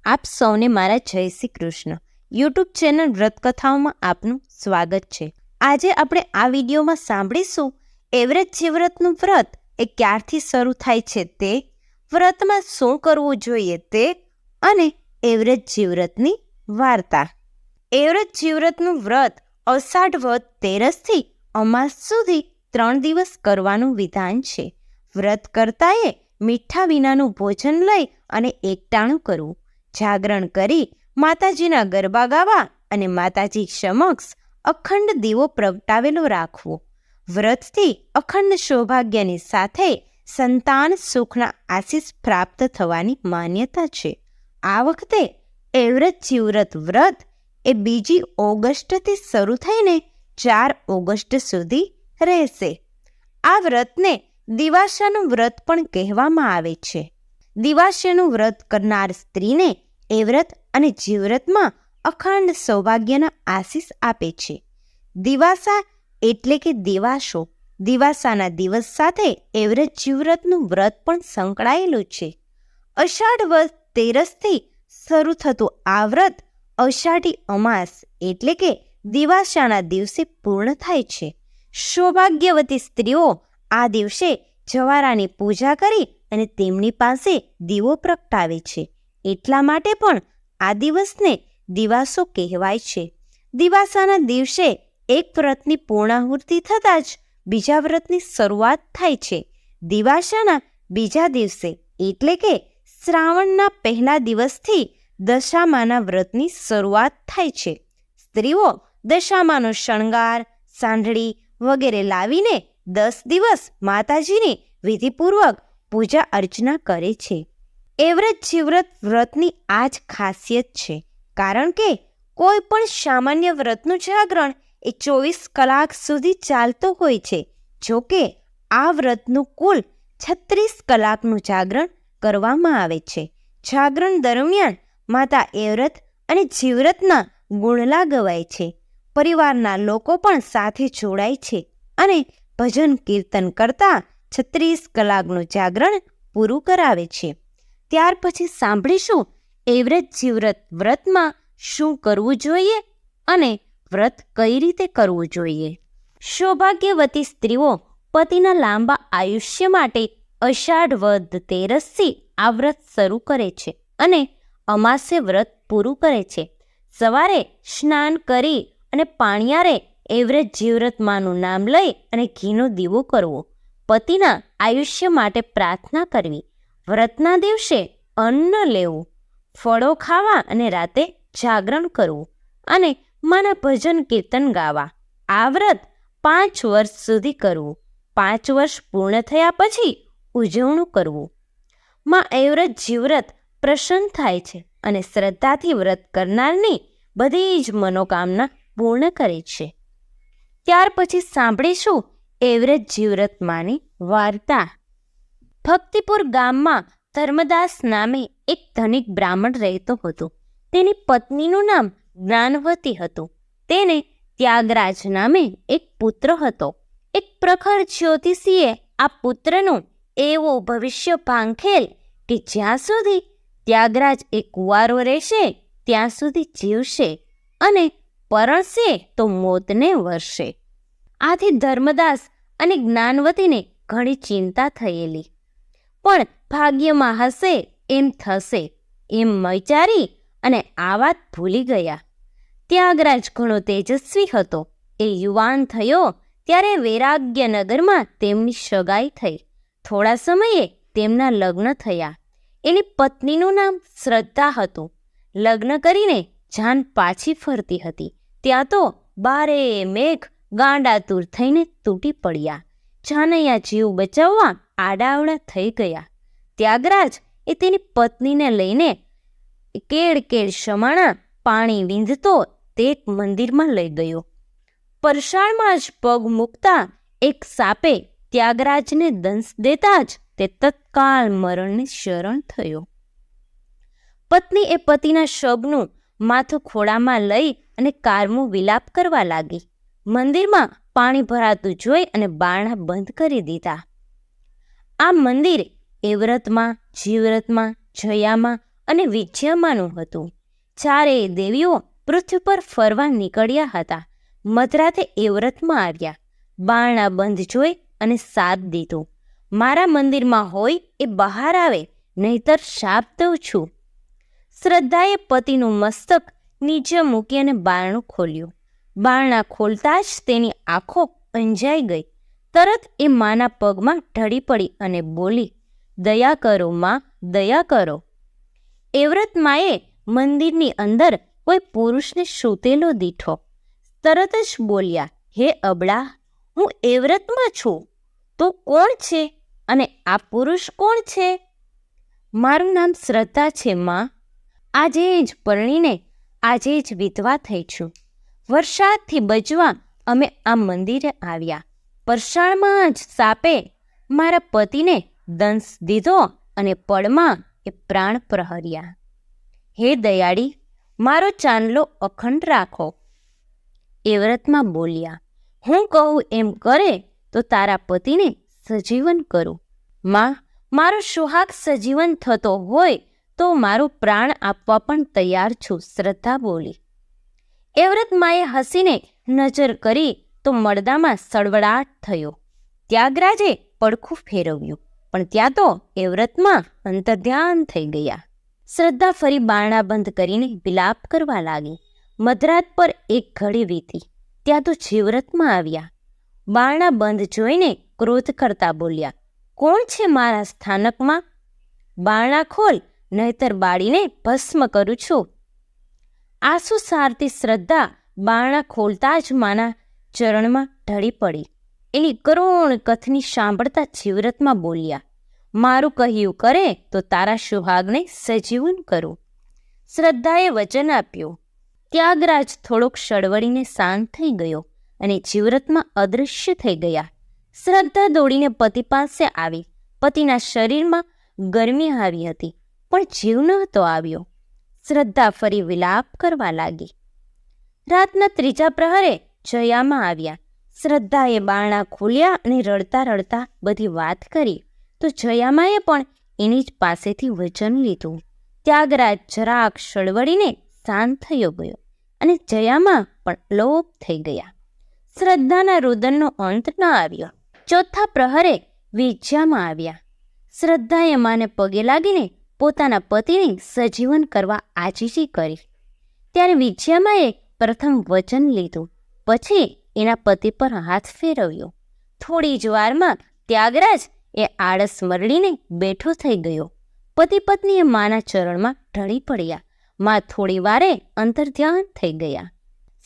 આપ સૌને મારા જય શ્રી કૃષ્ણ યુટ્યુબ ચેનલ વ્રતકથાઓમાં આપનું સ્વાગત છે. આજે આપણે આ વિડીયોમાં સાંભળીશું એવરેજ જીવવ્રતનું વ્રત એ ક્યારથી શરૂ થાય છે તે, વ્રતમાં શું કરવું જોઈએ તે અને એવરેજ જીવવ્રતની વાર્તા. એવરેજ જીવવ્રતનું વ્રત અષાઢ વદ તેરસથી અમાસ સુધી 3 દિવસ કરવાનું વિધાન છે. વ્રત કરતાએ મીઠા વિનાનું ભોજન લઈ અને એકટાણું કરવું, જાગરણ કરી માતાજીના ગરબા ગાવા અને માતાજી સમક્ષ અખંડ દીવો પ્રગટાવેલો રાખવો. વ્રતથી અખંડ સૌભાગ્યની સાથે સંતાન સુખના આશીષ પ્રાપ્ત થવાની માન્યતા છે. આ વખતે એવરેજ જીવવ્રત વ્રત એ 2 ઓગસ્ટથી શરૂ થઈને 4 ઓગસ્ટ સુધી રહેશે. આ વ્રતને દિવાસાનું વ્રત પણ કહેવામાં આવે છે. દિવાસાનું વ્રત કરનાર સ્ત્રીને એ વ્રત અને જીવવ્રતમાં અખંડ સૌભાગ્યના આશીષ આપે છે. દિવાસા એટલે કે દિવાસો, દિવાસાના દિવસ સાથે એવરેજ જીવવ્રતનું વ્રત પણ સંકળાયેલું છે. અષાઢ વદ તેરસથી શરૂ થતું આ વ્રત અષાઢી અમાસ એટલે કે દિવાસાના દિવસે પૂર્ણ થાય છે. સૌભાગ્યવતી સ્ત્રીઓ આ દિવસે જવારાની પૂજા કરી અને તેમની પાસે દીવો પ્રગટાવે છે. એટલા માટે પણ આ દિવસને દિવાસો કહેવાય છે. દિવાસાના દિવસે એક વ્રતની પૂર્ણાહુતિ થતાં જ બીજા વ્રતની શરૂઆત થાય છે. દિવાસાના બીજા દિવસે એટલે કે શ્રાવણના પહેલા દિવસથી દશામાના વ્રતની શરૂઆત થાય છે. સ્ત્રીઓ દશામાનો શણગાર, સાંઢળી વગેરે લાવીને 10 દિવસ માતાજીની વિધિપૂર્વક પૂજા અર્ચના કરે છે. એવરેજ જીવવ્રત વ્રતની આ જ ખાસિયત છે, કારણ કે કોઈ પણ સામાન્ય વ્રતનું જાગરણ એ 24 કલાક સુધી ચાલતો હોય છે. જો કે આ વ્રતનું કુલ 36 કલાકનું જાગરણ કરવામાં આવે છે. જાગરણ દરમિયાન માતા એવ્રત અને જીવવ્રતના ગુણલા ગવાય છે. પરિવારના લોકો પણ સાથે જોડાય છે અને ભજન કીર્તન કરતા 36 કલાકનું જાગરણ પૂરું કરાવે છે. ત્યાર પછી સાંભળીશું એવરેજ જીવવ્રત વ્રતમાં શું કરવું જોઈએ અને વ્રત કઈ રીતે કરવું જોઈએ. સૌભાગ્યવતી સ્ત્રીઓ પતિના લાંબા આયુષ્ય માટે અષાઢ વદ તેરસથી આ વ્રત શરૂ કરે છે અને અમાસે વ્રત પૂરું કરે છે. સવારે સ્નાન કરી અને પાણિયારે એવરેજ જીવવ્રતમાંનું નામ લઈ અને ઘીનો દીવો કરવો, પતિના આયુષ્ય માટે પ્રાર્થના કરવી, વ્રતના દિવસે અન્ન લેવું, ફળો ખાવા અને રાતે જાગરણ કરવું અને માના ભજન કીર્તન ગાવા. આ વ્રત 5 વર્ષ સુધી કરવું. 5 વર્ષ પૂર્ણ થયા પછી ઉજવણું કરવું. માં એવરેજ જીવવ્રત પ્રસન્ન થાય છે અને શ્રદ્ધાથી વ્રત કરનારની બધી જ મનોકામના પૂર્ણ કરે છે. ત્યાર પછી સાંભળીશું એવરેજ જીવવ્રત માની વાર્તા. ભક્તિપુર ગામમાં ધર્મદાસ નામે એક ધનિક બ્રાહ્મણ રહેતો હતો. તેની પત્નીનું નામ જ્ઞાનવતી હતું. તેને ત્યાગરાજ નામે એક પુત્ર હતો. એક પ્રખર જ્યોતિષીએ આ પુત્રનું એવું ભવિષ્ય ભાંખેલ કે જ્યાં સુધી ત્યાગરાજ એ કુંવારો રહેશે ત્યાં સુધી જીવશે અને પરણશે તો મોતને વરશે. આથી ધર્મદાસ અને જ્ઞાનવતીને ઘણી ચિંતા થયેલી, પણ ભાગ્યમાં હશે એમ થશે એમ વિચારી અને આ વાત ભૂલી ગયા. ત્યાગરાજ ઘણો તેજસ્વી હતો. એ યુવાન થયો ત્યારે વૈરાગ્યનગરમાં તેમની સગાઈ થઈ. થોડા સમયે તેમના લગ્ન થયા. એની પત્નીનું નામ શ્રદ્ધા હતું. લગ્ન કરીને જાન પાછી ફરતી હતી ત્યાં તો બારે મેઘ ગાંડાતુર થઈને તૂટી પડ્યા. જાનૈયા જીવ બચાવવા આડાવડા થઈ ગયા. ત્યાગરાજ એ તેની પત્નીને લઈને કેળ સમાણા પાણી વીંધતો તે એક મંદિરમાં લઈ ગયો. પરસાળમાં જ પગ મૂકતા એક સાપે ત્યાગરાજને દંશ દેતા જ તે તત્કાળ મરણને શરણ થયો. પત્ની એ પતિના શબનું માથું ખોળામાં લઈ અને કારમો વિલાપ કરવા લાગી. મંદિરમાં પાણી ભરાતું જોઈ અને બારણા બંધ કરી દીધા. આ મંદિર એવ્રતમાં, જીવવ્રતમાં, જયામાં અને વિદ્યામાનું હતું. ચારેય દેવીઓ પૃથ્વી પર ફરવા નીકળ્યા હતા. મધરાતે એ વ્રતમાં આવ્યા. બારણા બંધ જોઈ અને સાથ દીધો, મારા મંદિરમાં હોય એ બહાર આવે, નહીતર શાપ દઉં છું. શ્રદ્ધાએ પતિનું મસ્તક નીચે મૂકી અને બારણું ખોલ્યું. બારણા ખોલતા જ તેની આંખો અંજાઈ ગઈ. તરત એ માના પગમાં ઢળી પડી અને બોલી, દયા કરો માં, દયા કરો. એવ્રત માએ મંદિરની અંદર કોઈ પુરુષને સૂતેલો દીઠો. તરત જ બોલ્યા, હે અબળા, હું એવ્રતમાં છું, તો કોણ છે અને આ પુરુષ કોણ છે? મારું નામ શ્રદ્ધા છે માં. આજે જ પરણીને આજે જ વિધવા થઈ છું. વરસાદથી બચવા અમે આ મંદિરે આવ્યા. પરસાળમાં જ સાપે મારા પતિને દંશ દીધો અને પળમાં એ પ્રાણ પ્રહર્યા. હે દયાળી, મારો ચાંદલો અખંડ રાખો. એ વ્રતમાં બોલ્યા, હું કહું એમ કરે તો તારા પતિને સજીવન કરું. માં, મારો સુહાગ સજીવન થતો હોય તો મારું પ્રાણ આપવા પણ તૈયાર છું, શ્રદ્ધા બોલી. એ વ્રત માએ હસીને નજર કરી તો મળદામાં સળવળાટ થયો. ત્યાગરાજે પડખું ફેરવ્યું, પણ ત્યાં તો એ વ્રતમાં અંતર્ધ્યાન થઈ ગયા. શ્રદ્ધા ફરી બારણા બંધ કરીને વિલાપ કરવા લાગી. મધરાત પર એક ઘડી વીતી, ત્યાં તો જીવ્રતમાં આવ્યા. બારણા બંધ જોઈને ક્રોધ કરતા બોલ્યા, કોણ છે મારા સ્થાનકમાં? બારણા ખોલ, નહીતર બાળીને ભસ્મ કરું છું. આંસુ સારતી શ્રદ્ધા બારણા ખોલતા જ માના ચરણમાં ઢળી પડી. એની કરુણ કથની સાંભળતા જીવ્રતમાં બોલ્યા, મારું કહ્યું કરે તો તારા સુહાગને સજીવન કરું. શ્રદ્ધાએ વચન આપ્યું. ત્યાગરાજ થોડોક સળવળીને શાંત થઈ ગયો અને જીવ્રતમાં અદૃશ્ય થઈ ગયા. શ્રદ્ધા દોડીને પતિ પાસે આવી. પતિના શરીરમાં ગરમી આવી હતી, પણ જીવ નહોતો આવ્યો. શ્રદ્ધા ફરી વિલાપ કરવા લાગી. રાતના ત્રીજા પ્રહરે જયામાં આવ્યા. શ્રદ્ધાએ બારણા ખોલ્યા અને રડતા રડતા બધી વાત કરી તો જયામાએ પણ એની જ પાસેથી વચન લીધું. ત્યાગરાજ જરાક સળવળીને શાંત થયો ગયો અને જયામાં પણ લોપ થઈ ગયા. શ્રદ્ધાના રુદનનો અંત ન આવ્યો. ચોથા પ્રહરે વિજ્યામાં આવ્યા. શ્રદ્ધાએ માને પગે લાગીને પોતાના પતિને સજીવન કરવા આજીજી કરી. ત્યારે વિજ્યામાએ પ્રથમ વચન લીધું, પછી એના પતિ પર હાથ ફેરવ્યો. થોડી જ વારમાં ત્યાગરાજ એ આળસ મરડીને બેઠો થઈ ગયો. પતિ પત્નીએ માના ચરણમાં ઢળી પડ્યા. મા થોડી વારે અંતર્ધ્યાન થઈ ગયા.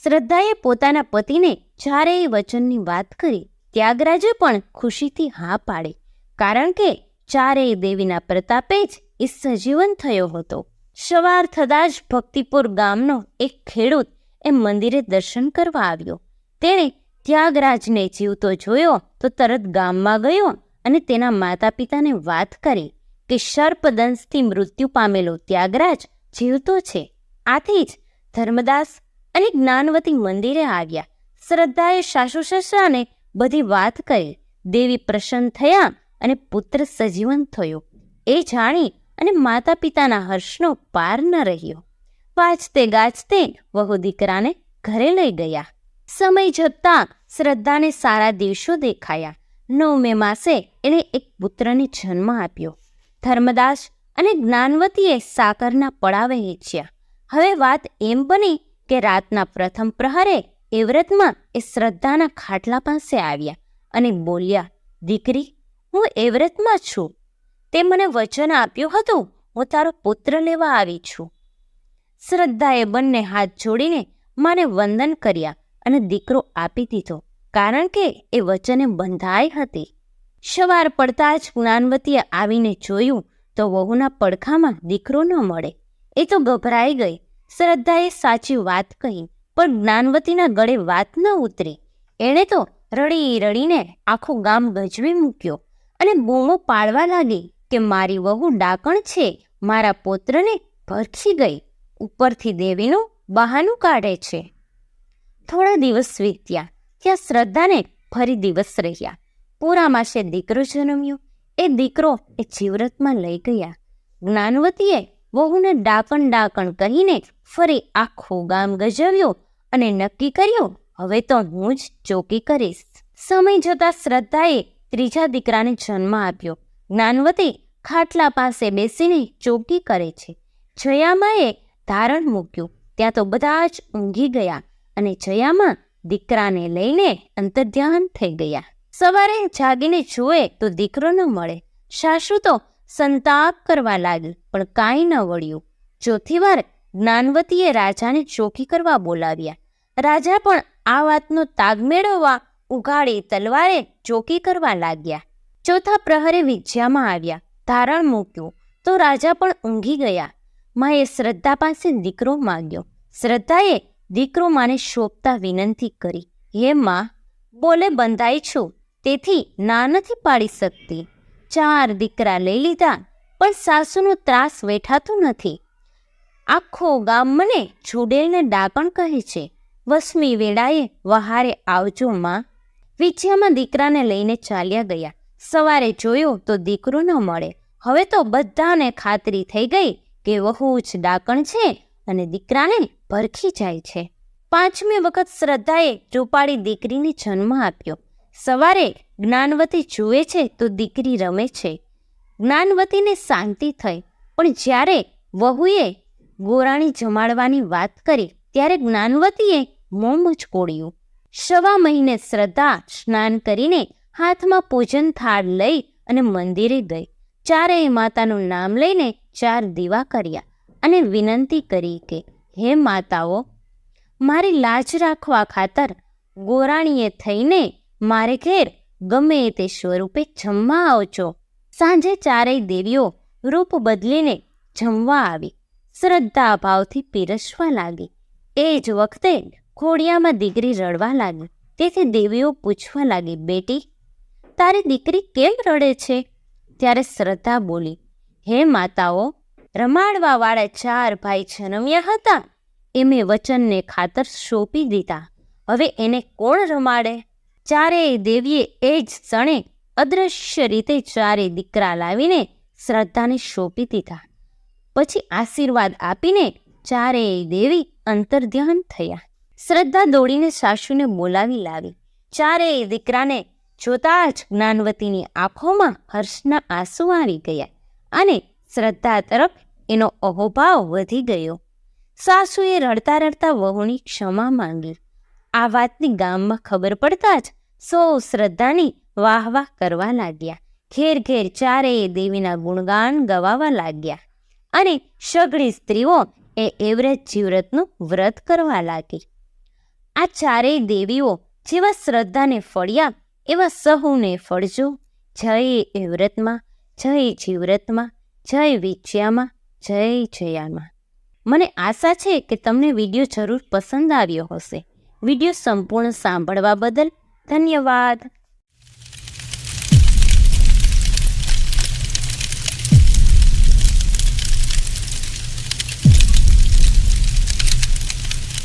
શ્રદ્ધાએ પોતાના પતિને ચારેય વચનની વાત કરી. ત્યાગરાજે પણ ખુશીથી હા પાડી, કારણ કે ચારેય દેવીના પ્રતાપે જ એ સજીવન થયો હતો. સવાર થતાં જ ભક્તિપુર ગામનો એક ખેડૂત એ મંદિરે દર્શન કરવા આવ્યો. તેણે ત્યાગરાજને જીવતો જોયો તો તરત ગામમાં ગયો અને તેના માતા પિતાને વાત કરી કે સર્પદંશથી મૃત્યુ પામેલો ત્યાગરાજ જીવતો છે. આથી જ ધર્મદાસ અને જ્ઞાનવતી મંદિરે આવ્યા. શ્રદ્ધાએ સાસુ સસરાને બધી વાત કરી. દેવી પ્રસન્ન થયા અને પુત્ર સજીવન થયો. એ જાણી અને માતા પિતાના હર્ષનો પાર ન રહ્યો. વાંચતે ગાજતે વહુ દીકરાને ઘરે લઈ ગયા. સમય જતાં શ્રદ્ધાને સારા દિવસો દેખાયા. 9મે માસે એણે એક પુત્રને જન્મ આપ્યો. ધર્મદાસ અને જ્ઞાનવતીએ સાકરના પડા વહેંચ્યા. હવે વાત એમ બની કે રાતના પ્રથમ પ્રહરે એ વ્રતમાં એ શ્રદ્ધાના ખાટલા પાસે આવ્યા અને બોલ્યા, દીકરી, હું એ વ્રતમાં છું. તે મને વચન આપ્યું હતું, હું તારો પુત્ર લેવા આવી છું. શ્રદ્ધાએ બંને હાથ જોડીને માને વંદન કર્યા અને દીકરો આપી દીધો, કારણ કે એ વચને બંધાઈ હતી. સવાર પડતા જ જ્ઞાનવતીએ આવીને જોયું તો વહુના પડખામાં દીકરો ન મળે. એ તો ગભરાઈ ગઈ. શ્રદ્ધાએ સાચી વાત કહી, પણ જ્ઞાનવતીના ગળે વાત ન ઉતરી. એણે તો રડી રડીને આખું ગામ ગજવી મૂક્યો અને બૂમો પાડવા લાગી કે મારી વહુ ડાકણ છે, મારા પુત્રને ભરખી ગઈ, ઉપરથી દેવીનું બહાનું કાઢે છે. થોડા દિવસ વીત્યા. ત્યાં શ્રદ્ધાને ફરી દિવસ રહ્યા. પૂરા માસે દીકરો જન્મ્યો. એ દીકરો એ જીવ્રતમાં લઈ ગયા. જ્ઞાનવતીએ વહુને ડાકણ કહીને ફરી આખું ગામ ગજવ્યું અને નક્કી કર્યું, હવે તો હું જ ચોકી કરીશ. સમય જતાં શ્રદ્ધાએ ત્રીજા દીકરાને જન્મ આપ્યો. જ્ઞાનવતી ખાટલા પાસે બેસીને ચોકી કરે છે. જયામાએ ધારણ મૂક્યું. ત્યાં તો બધા જ ઊંઘી ગયા અને જયામાં દીકરાને લઈને અંતર્ધ્યાન થઈ ગયા. સવારે જાગીને જુએ તો દીકરો ન મળે. સાસુ તો સંતાપ કરવા લાગી, પણ કાંઈ ન વળ્યું. ચોથી વાર જ્ઞાનવતીએ રાજાને ચોકી કરવા બોલાવ્યા. રાજા પણ આ વાતનો તાગ મેળવવા ઉઘાડી તલવારે ચોકી કરવા લાગ્યા. ચોથા પ્રહરે વિજ્યામાં આવ્યા. ધારણ મૂક્યું તો રાજા પણ ઊંઘી ગયા. માએ શ્રદ્ધા પાસે દીકરો માગ્યો. શ્રદ્ધાએ દીકરો માને શોભતા વિનંતી કરી, હે માં, બોલે બંધાઈ છું, તેથી ના નથી પાડી શકતી. 4 દીકરા લઈ લીધા, પણ સાસુનો ત્રાસ વેઠાતો નથી. આખો ગામ મને ચૂડેલને ડાકણ કહે છે. 8મી વેળાએ વહારે આવજો માં. વિજ્યામાં દીકરાને લઈને ચાલ્યા ગયા. સવારે જોયો તો દીકરો ન મળે. હવે તો બધાને ખાતરી થઈ ગઈ કે વહુ જ ડાકણ છે અને દીકરાને ભરખી જાય છે. 5મી વખત શ્રદ્ધાએ રૂપાળી દીકરીને જન્મ આપ્યો. સવારે જ્ઞાનવતી જુએ છે તો દીકરી રમે છે. જ્ઞાનવતીને શાંતિ થઈ, પણ જ્યારે વહુએ ગોરાણી જમાડવાની વાત કરી ત્યારે જ્ઞાનવતીએ મોં મુચકોડ્યું. 6 મહિને શ્રદ્ધા સ્નાન કરીને હાથમાં પૂજન થાળ લઈ અને મંદિરે ગઈ. 4 માતાનું નામ લઈને 4 દીવા કર્યા અને વિનંતી કરી કે, હે માતાઓ, મારી લાજ રાખવા ખાતર ગોરાણીએ થઈને મારે ઘેર ગમે તે સ્વરૂપે જમવા આવજો. સાંજે 4 દેવીઓ રૂપ બદલીને જમવા આવી. શ્રદ્ધા ભાવથી પીરસવા લાગી. એ જ વખતે ખોડિયામાં દીકરી રડવા લાગી. તેથી દેવીઓ પૂછવા લાગી, બેટી, તારી દીકરી કેમ રડે છે? ત્યારે શ્રદ્ધા બોલી, હે માતાઓ, રમાડવાવાળા 4 ભાઈ જન્મ્યા હતા, એ મેં વચનને ખાતર સોંપી દીધા. હવે એને કોણ રમાડે? 4 દેવીએ એ જ ક્ષણે અદૃશ્ય રીતે 4 દીકરા લાવીને શ્રદ્ધાને સોંપી દીધા. પછી આશીર્વાદ આપીને 4 દેવી અંતર્ધ્યાન થયા. શ્રદ્ધા દોડીને સાસુને બોલાવી લાવી. 4 દીકરાને જોતા જ જ્ઞાનવતીની આંખોમાં હર્ષના આંસુ આવી ગયા અને શ્રદ્ધા તરફ એનો અહોભાવ વધી ગયો. સાસુએ રડતા રડતા વહુની ક્ષમા માંગી. આ વાતની ગામમાં ખબર પડતા જ સૌ શ્રદ્ધાની વાહ વાહ કરવા લાગ્યા. ઘેર ઘેર 4 દેવીના ગુણગાન ગવાવા લાગ્યા અને સઘળી સ્ત્રીઓ એ એવરેજ જીવ્રતનું વ્રત કરવા લાગી. આ 4 દેવીઓ જેવા શ્રદ્ધાને ફળ્યા એવા સહુને ફળજો. જય એવ્રતમાં, જય જીવ્રતમાં, જય વિજ્યામાં, જય જયામાં. મને આશા છે કે તમને વિડીયો જરૂર પસંદ આવ્યો હશે. વિડીયો સંપૂર્ણ સાંભળવા બદલ ધન્યવાદ.